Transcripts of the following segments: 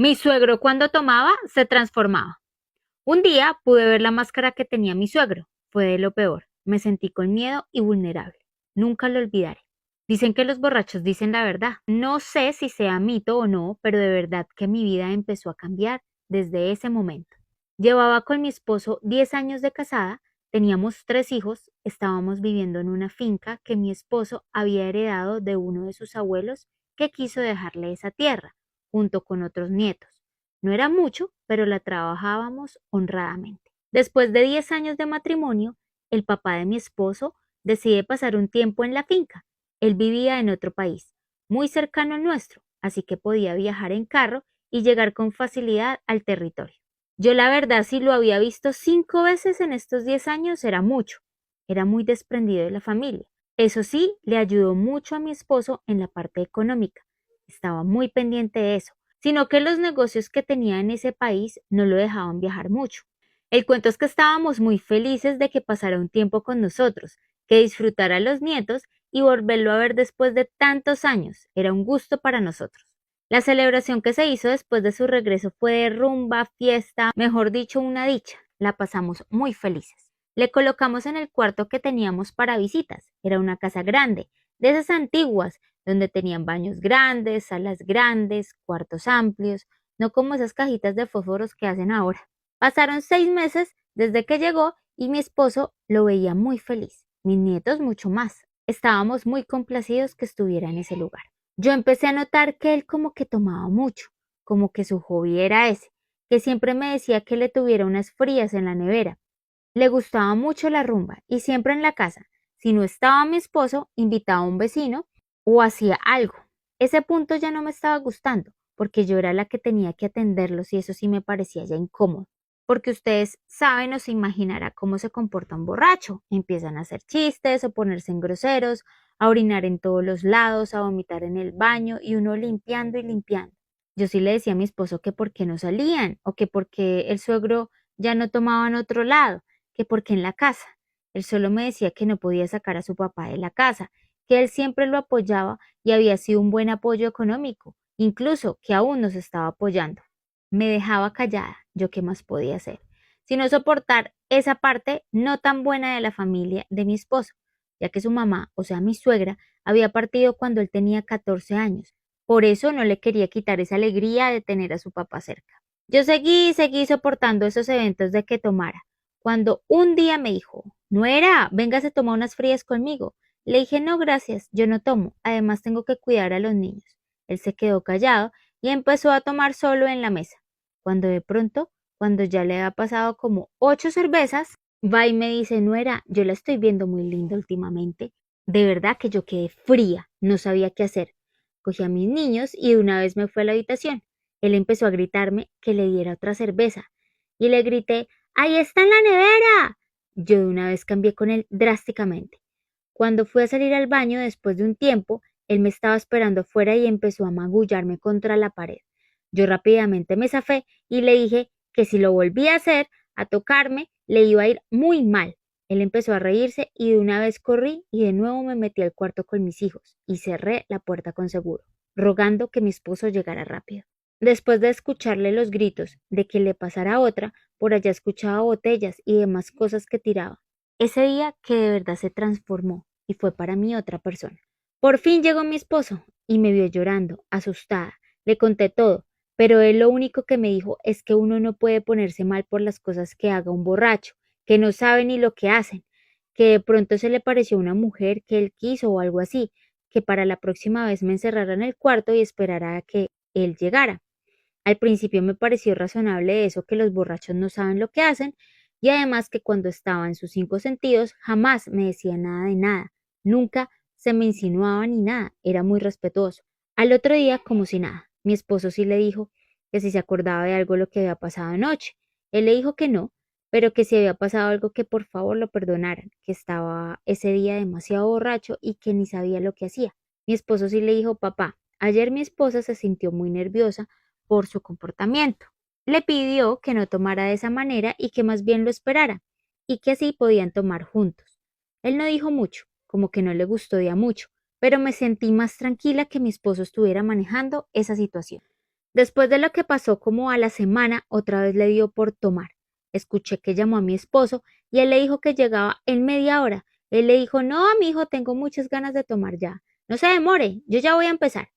Mi suegro cuando tomaba se transformaba. Un día pude ver la máscara que tenía mi suegro. Fue de lo peor. Me sentí con miedo y vulnerable. Nunca lo olvidaré. Dicen que los borrachos dicen la verdad. No sé si sea mito o no, pero de verdad que mi vida empezó a cambiar desde ese momento. Llevaba con mi esposo 10 años de casada, teníamos 3 hijos, estábamos viviendo en una finca que mi esposo había heredado de uno de sus abuelos que quiso dejarle esa tierra, junto con otros nietos. No era mucho, pero la trabajábamos honradamente. Después de 10 años de matrimonio, el papá de mi esposo decide pasar un tiempo en la finca. Él vivía en otro país, muy cercano al nuestro, así que podía viajar en carro y llegar con facilidad al territorio. Yo la verdad, si lo había visto 5 veces en estos 10 años, era mucho. Era muy desprendido de la familia. Eso sí, le ayudó mucho a mi esposo en la parte económica. Estaba muy pendiente de eso, sino que los negocios que tenía en ese país no lo dejaban viajar mucho. El cuento es que estábamos muy felices de que pasara un tiempo con nosotros, que disfrutara a los nietos y volverlo a ver después de tantos años. Era un gusto para nosotros. La celebración que se hizo después de su regreso fue de rumba, fiesta, mejor dicho, una dicha. La pasamos muy felices. Le colocamos en el cuarto que teníamos para visitas. Era una casa grande, de esas antiguas, donde tenían baños grandes, salas grandes, cuartos amplios, no como esas cajitas de fósforos que hacen ahora. Pasaron 6 meses desde que llegó y mi esposo lo veía muy feliz, mis nietos mucho más. Estábamos muy complacidos que estuviera en ese lugar. Yo empecé a notar que él como que tomaba mucho, como que su hobby era ese, que siempre me decía que le tuviera unas frías en la nevera. Le gustaba mucho la rumba y siempre en la casa, si no estaba mi esposo, invitaba a un vecino o hacía algo. Ese punto ya no me estaba gustando, porque yo era la que tenía que atenderlos y eso sí me parecía ya incómodo. Porque ustedes saben o se imaginará cómo se comporta un borracho. Empiezan a hacer chistes o ponerse en groseros, a orinar en todos los lados, a vomitar en el baño y uno limpiando y limpiando. Yo sí le decía a mi esposo que por qué no salían o que porque el suegro ya no tomaba en otro lado, que porque en la casa. Él solo me decía que no podía sacar a su papá de la casa, que él siempre lo apoyaba y había sido un buen apoyo económico, incluso que aún nos estaba apoyando. Me dejaba callada, yo qué más podía hacer, sino soportar esa parte no tan buena de la familia de mi esposo, ya que su mamá, o sea mi suegra, había partido cuando él tenía 14 años. Por eso no le quería quitar esa alegría de tener a su papá cerca. Yo seguí soportando esos eventos de que tomara, cuando un día me dijo, Nuera, véngase a tomar unas frías conmigo. Le dije, no, gracias, yo no tomo, además tengo que cuidar a los niños. Él se quedó callado y empezó a tomar solo en la mesa. Cuando de pronto, cuando ya le había pasado como 8 cervezas, va y me dice, Nuera, yo la estoy viendo muy linda últimamente. De verdad que yo quedé fría, no sabía qué hacer. Cogí a mis niños y de una vez me fui a la habitación. Él empezó a gritarme que le diera otra cerveza. Y le grité, ¡ahí está en la nevera! Yo de una vez cambié con él drásticamente. Cuando fui a salir al baño después de un tiempo, él me estaba esperando afuera y empezó a magullarme contra la pared. Yo rápidamente me zafé y le dije que si lo volvía a hacer, a tocarme, le iba a ir muy mal. Él empezó a reírse y de una vez corrí y de nuevo me metí al cuarto con mis hijos y cerré la puerta con seguro, rogando que mi esposo llegara rápido. Después de escucharle los gritos de que le pasara otra, por allá escuchaba botellas y demás cosas que tiraba. Ese día que de verdad se transformó y fue para mí otra persona. Por fin llegó mi esposo y me vio llorando, asustada. Le conté todo, pero él lo único que me dijo es que uno no puede ponerse mal por las cosas que haga un borracho, que no sabe ni lo que hacen, que de pronto se le pareció una mujer que él quiso o algo así, que para la próxima vez me encerrara en el cuarto y esperara a que él llegara. Al principio me pareció razonable eso que los borrachos no saben lo que hacen y además que cuando estaba en sus 5 sentidos jamás me decía nada de nada, nunca se me insinuaba ni nada, era muy respetuoso. Al otro día, como si nada, mi esposo sí le dijo que si se acordaba de algo lo que había pasado anoche. Él le dijo que no, pero que si había pasado algo que por favor lo perdonaran, que estaba ese día demasiado borracho y que ni sabía lo que hacía. Mi esposo sí le dijo, papá, ayer mi esposa se sintió muy nerviosa por su comportamiento. Le pidió que no tomara de esa manera y que más bien lo esperara, y que así podían tomar juntos. Él no dijo mucho, como que no le gustó ya mucho, pero me sentí más tranquila que mi esposo estuviera manejando esa situación. Después de lo que pasó como a la semana, otra vez le dio por tomar. Escuché que llamó a mi esposo y él le dijo que llegaba en media hora. Él le dijo, no, mi hijo, tengo muchas ganas de tomar ya. No se demore, yo ya voy a empezar.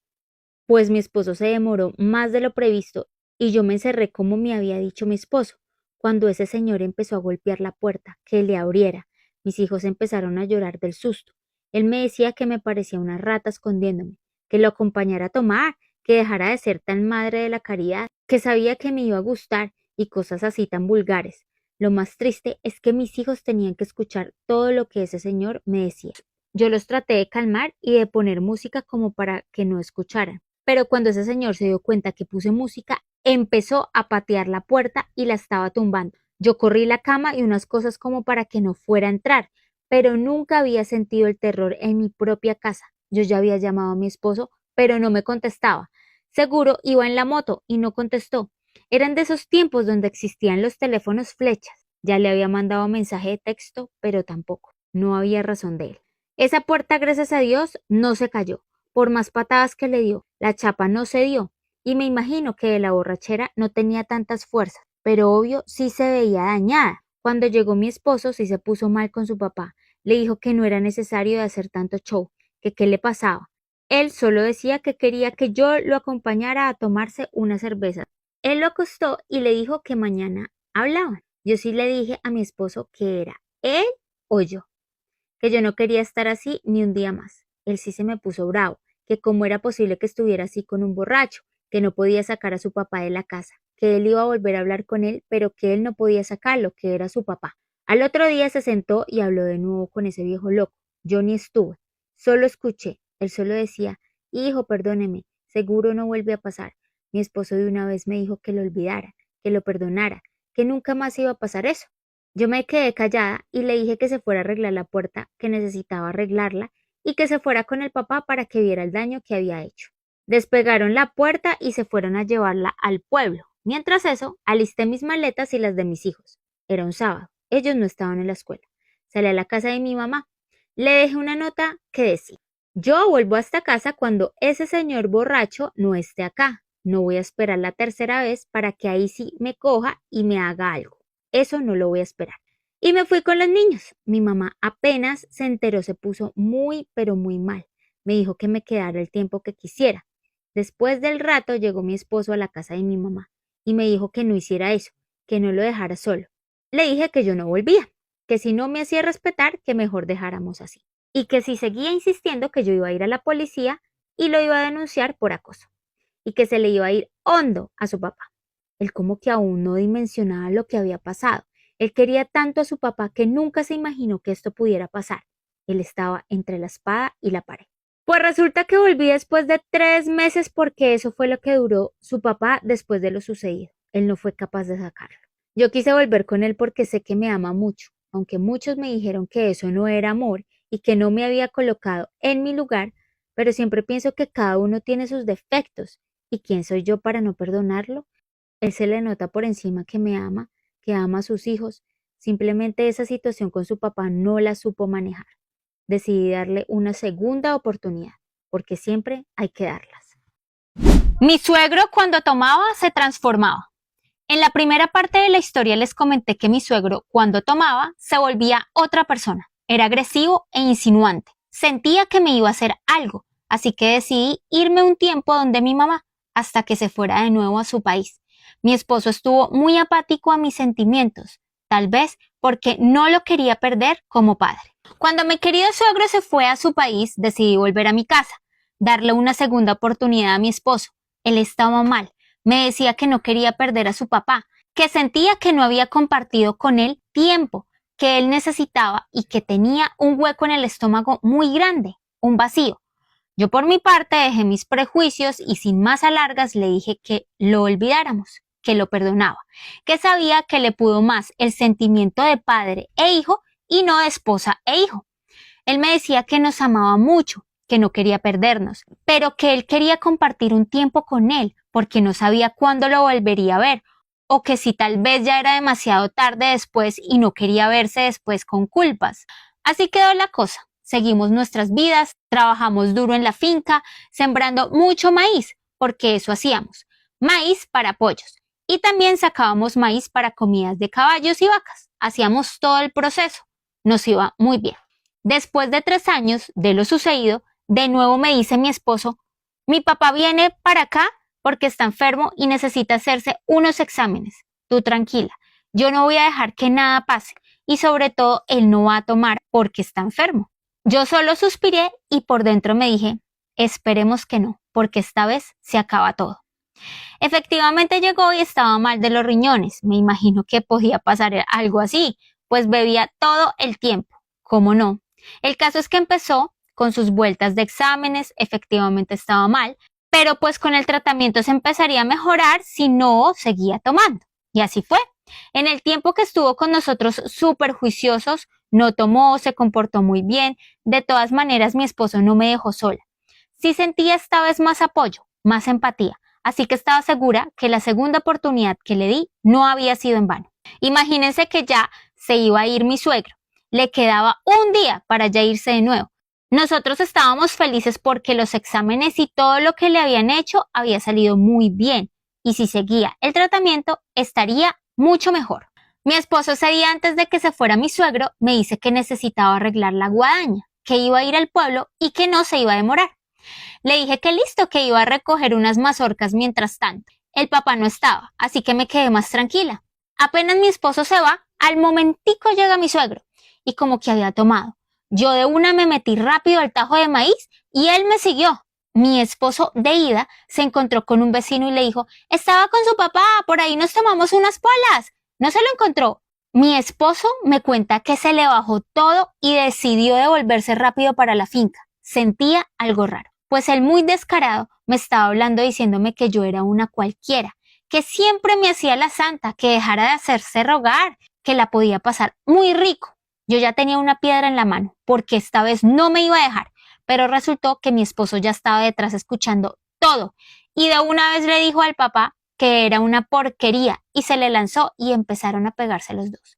Pues mi esposo se demoró más de lo previsto y yo me encerré como me había dicho mi esposo. Cuando ese señor empezó a golpear la puerta, que le abriera, mis hijos empezaron a llorar del susto. Él me decía que me parecía una rata escondiéndome, que lo acompañara a tomar, que dejara de ser tan madre de la caridad, que sabía que me iba a gustar y cosas así tan vulgares. Lo más triste es que mis hijos tenían que escuchar todo lo que ese señor me decía. Yo los traté de calmar y de poner música como para que no escucharan. Pero cuando ese señor se dio cuenta que puse música, empezó a patear la puerta y la estaba tumbando. Yo corrí la cama y unas cosas como para que no fuera a entrar, pero nunca había sentido el terror en mi propia casa. Yo ya había llamado a mi esposo, pero no me contestaba. Seguro iba en la moto y no contestó. Eran de esos tiempos donde existían los teléfonos flechas. Ya le había mandado mensaje de texto, pero tampoco. No había razón de él. Esa puerta, gracias a Dios, no se cayó. Por más patadas que le dio, la chapa no se dio, y me imagino que de la borrachera no tenía tantas fuerzas, pero obvio sí se veía dañada. Cuando llegó mi esposo sí se puso mal con su papá. Le dijo que no era necesario de hacer tanto show, que qué le pasaba. Él solo decía que quería que yo lo acompañara a tomarse una cerveza. Él lo acostó y le dijo que mañana hablaban. Yo sí le dije a mi esposo que era él o yo, que yo no quería estar así ni un día más. Él sí se me puso bravo, que cómo era posible que estuviera así con un borracho, que no podía sacar a su papá de la casa, que él iba a volver a hablar con él, pero que él no podía sacarlo, que era su papá. Al otro día se sentó y habló de nuevo con ese viejo loco. Yo ni estuve, solo escuché. Él solo decía, hijo, perdóneme, seguro no vuelve a pasar. Mi esposo de una vez me dijo que lo olvidara, que lo perdonara, que nunca más iba a pasar eso. Yo me quedé callada y le dije que se fuera a arreglar la puerta, que necesitaba arreglarla y que se fuera con el papá para que viera el daño que había hecho. Despegaron la puerta y se fueron a llevarla al pueblo. Mientras eso, alisté mis maletas y las de mis hijos. Era un sábado. Ellos no estaban en la escuela. Salí a la casa de mi mamá. Le dejé una nota que decía, yo vuelvo a esta casa cuando ese señor borracho no esté acá. No voy a esperar la tercera vez para que ahí sí me coja y me haga algo. Eso no lo voy a esperar. Y me fui con los niños. Mi mamá apenas se enteró, se puso muy, pero muy mal. Me dijo que me quedara el tiempo que quisiera. Después del rato llegó mi esposo a la casa de mi mamá y me dijo que no hiciera eso, que no lo dejara solo. Le dije que yo no volvía, que si no me hacía respetar, que mejor dejáramos así. Y que si seguía insistiendo que yo iba a ir a la policía y lo iba a denunciar por acoso. Y que se le iba a ir hondo a su papá. Él como que aún no dimensionaba lo que había pasado. Él quería tanto a su papá que nunca se imaginó que esto pudiera pasar. Él estaba entre la espada y la pared. Pues resulta que volví después de 3 meses porque eso fue lo que duró su papá después de lo sucedido. Él no fue capaz de sacarlo. Yo quise volver con él porque sé que me ama mucho, aunque muchos me dijeron que eso no era amor y que no me había colocado en mi lugar, pero siempre pienso que cada uno tiene sus defectos. ¿Y quién soy yo para no perdonarlo? Él se le nota por encima que me ama, que ama a sus hijos. Simplemente esa situación con su papá no la supo manejar. Decidí darle una segunda oportunidad, porque siempre hay que darlas. Mi suegro cuando tomaba se transformaba. En la primera parte de la historia les comenté que mi suegro cuando tomaba se volvía otra persona. Era agresivo e insinuante. Sentía que me iba a hacer algo, así que decidí irme un tiempo donde mi mamá, hasta que se fuera de nuevo a su país. Mi esposo estuvo muy apático a mis sentimientos, tal vez porque no lo quería perder como padre. Cuando mi querido suegro se fue a su país, decidí volver a mi casa, darle una segunda oportunidad a mi esposo. Él estaba mal. Me decía que no quería perder a su papá, que sentía que no había compartido con él tiempo que él necesitaba y que tenía un hueco en el estómago muy grande, un vacío. Yo por mi parte dejé mis prejuicios y sin más alargas le dije que lo olvidáramos, que lo perdonaba, que sabía que le pudo más el sentimiento de padre e hijo y no de esposa e hijo. Él me decía que nos amaba mucho, que no quería perdernos, pero que él quería compartir un tiempo con él, porque no sabía cuándo lo volvería a ver, o que si tal vez ya era demasiado tarde después y no quería verse después con culpas. Así quedó la cosa. Seguimos nuestras vidas, trabajamos duro en la finca, sembrando mucho maíz, porque eso hacíamos. maíz para pollos y también sacábamos maíz para comidas de caballos y vacas. Hacíamos todo el proceso. Nos iba muy bien. Después de 3 años de lo sucedido, de nuevo me dice mi esposo, mi papá viene para acá porque está enfermo y necesita hacerse unos exámenes. Tú tranquila, yo no voy a dejar que nada pase y sobre todo él no va a tomar porque está enfermo. Yo solo suspiré y por dentro me dije, esperemos que no, porque esta vez se acaba todo. Efectivamente llegó y estaba mal de los riñones. Me imagino que podía pasar algo así, pues bebía todo el tiempo. ¿Cómo no? El caso es que empezó con sus vueltas de exámenes, efectivamente estaba mal, pero pues con el tratamiento se empezaría a mejorar si no seguía tomando. Y así fue. En el tiempo que estuvo con nosotros súper juiciosos, no tomó, se comportó muy bien. De todas maneras, mi esposo no me dejó sola. Sí sentía esta vez más apoyo, más empatía. Así que estaba segura que la segunda oportunidad que le di no había sido en vano. Imagínense que ya se iba a ir mi suegro. Le quedaba un día para ya irse de nuevo. Nosotros estábamos felices porque los exámenes y todo lo que le habían hecho había salido muy bien. Y si seguía el tratamiento, estaría mucho mejor. Mi esposo ese día antes de que se fuera mi suegro me dice que necesitaba arreglar la guadaña, que iba a ir al pueblo y que no se iba a demorar. Le dije que listo, que iba a recoger unas mazorcas mientras tanto. El papá no estaba, así que me quedé más tranquila. Apenas mi esposo se va, al momentico llega mi suegro, y como que había tomado. Yo de una me metí rápido al tajo de maíz y él me siguió. Mi esposo de ida se encontró con un vecino y le dijo, estaba con su papá, por ahí nos tomamos unas polas. No se lo encontró. Mi esposo me cuenta que se le bajó todo y decidió devolverse rápido para la finca. Sentía algo raro. Pues él muy descarado me estaba hablando diciéndome que yo era una cualquiera, que siempre me hacía la santa, que dejara de hacerse rogar, que la podía pasar muy rico. Yo ya tenía una piedra en la mano, porque esta vez no me iba a dejar, pero resultó que mi esposo ya estaba detrás escuchando todo y de una vez le dijo al papá que era una porquería y se le lanzó y empezaron a pegarse los dos.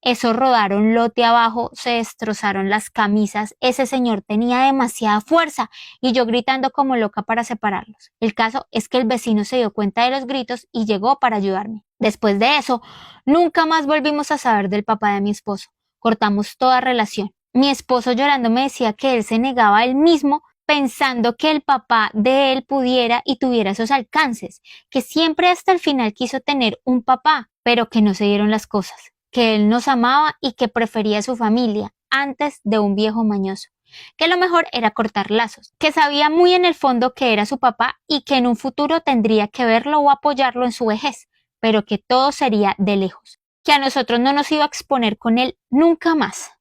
Eso rodaron lote abajo, se destrozaron las camisas, ese señor tenía demasiada fuerza y yo gritando como loca para separarlos. El caso es que el vecino se dio cuenta de los gritos y llegó para ayudarme. Después de eso, nunca más volvimos a saber del papá de mi esposo. Cortamos toda relación. Mi esposo llorando me decía que él se negaba a él mismo pensando que el papá de él pudiera y tuviera esos alcances, que siempre hasta el final quiso tener un papá, pero que no se dieron las cosas, que él nos amaba y que prefería a su familia antes de un viejo mañoso, que lo mejor era cortar lazos, que sabía muy en el fondo que era su papá y que en un futuro tendría que verlo o apoyarlo en su vejez, pero que todo sería de lejos, que a nosotros no nos iba a exponer con él nunca más.